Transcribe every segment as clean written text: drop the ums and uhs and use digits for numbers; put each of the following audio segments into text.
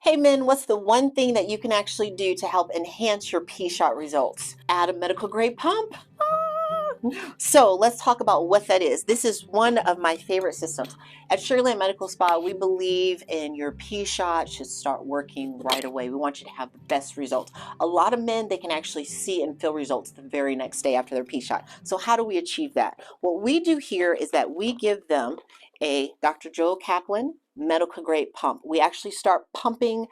Hey men, what's the one thing that you can actually do to help enhance your P-shot results? Add a medical grade pump? So let's talk about what that is. This is one of my favorite systems. At Sugarland Medical Spa, we believe in your P-shot should start working right away. We want you to have the best results. A lot of men, they can actually see and feel results the very next day after their P-shot. So how do we achieve that? What we do here is that we give them a Dr. Joe Kaplan Medical Grade Pump. We actually start pumping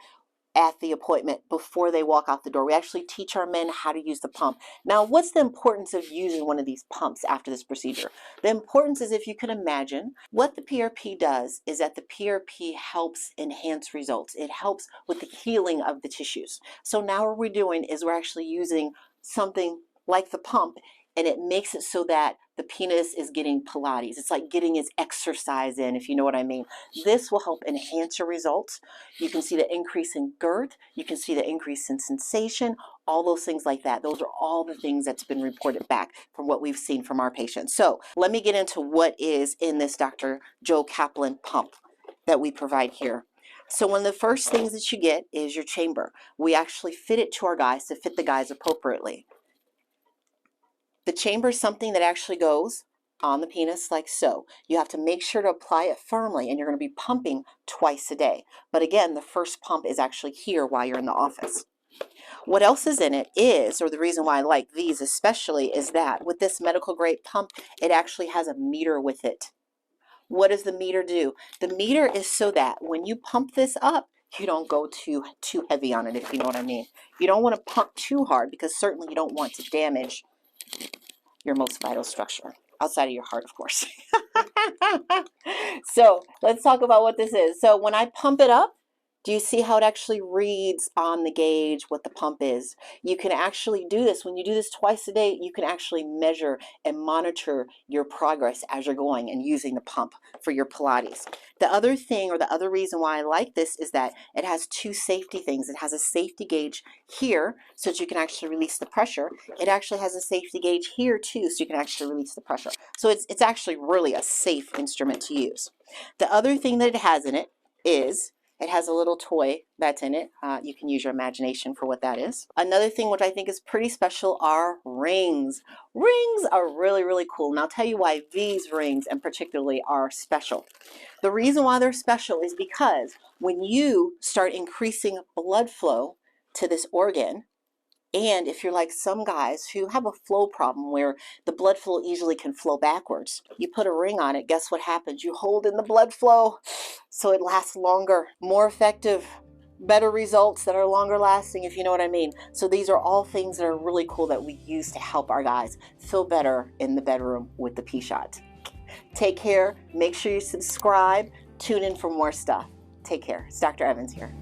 at the appointment before they walk out the door. We actually teach our men how to use the pump. Now, what's the importance of using one of these pumps after this procedure? The importance is, if you can imagine, what the PRP does is that the PRP helps enhance results. It helps with the healing of the tissues. So now what we're doing is we're actually using something like the pump, and it makes it so that the penis is getting Pilates. It's like getting its exercise in, if you know what I mean. This will help enhance your results. You can see the increase in girth. You can see the increase in sensation, all those things like that. Those are all the things that's been reported back from what we've seen from our patients. So let me get into what is in this Dr. Joe Kaplan pump that we provide here. So one of the first things that you get is your chamber. We actually fit it to our guys to fit the guys appropriately. The chamber is something that actually goes on the penis like so. You have to make sure to apply it firmly, and you're going to be pumping twice a day. But again, the first pump is actually here while you're in the office. What else is in it is, or the reason why I like these especially, is that with this medical grade pump, it actually has a meter with it. What does the meter do? The meter is so that when you pump this up, you don't go too heavy on it, if you know what I mean. You don't want to pump too hard, because certainly you don't want to damage your most vital structure, outside of your heart, of course. So let's talk about what this is. So when I pump it up, do you see how it actually reads on the gauge what the pump is? You can actually do this. When you do this twice a day, you can actually measure and monitor your progress as you're going and using the pump for your Pilates. The other thing, or the other reason why I like this, is that it has two safety things. It has a safety gauge here so that you can actually release the pressure. It actually has a safety gauge here too, so you can actually release the pressure. So it's actually really a safe instrument to use. The other thing that it has in it is it has a little toy that's in it. You can use your imagination for what that is. Another thing which I think is pretty special are rings. Rings are really, really cool. And I'll tell you why these rings in particularly are special. The reason why they're special is because when you start increasing blood flow to this organ, and if you're like some guys who have a flow problem where the blood flow easily can flow backwards, you put a ring on it, guess what happens? You hold in the blood flow so it lasts longer, more effective, better results that are longer lasting, if you know what I mean. So these are all things that are really cool that we use to help our guys feel better in the bedroom with the P-shot. Take care. Make sure you subscribe. Tune in for more stuff. Take care. It's Dr. Evans here.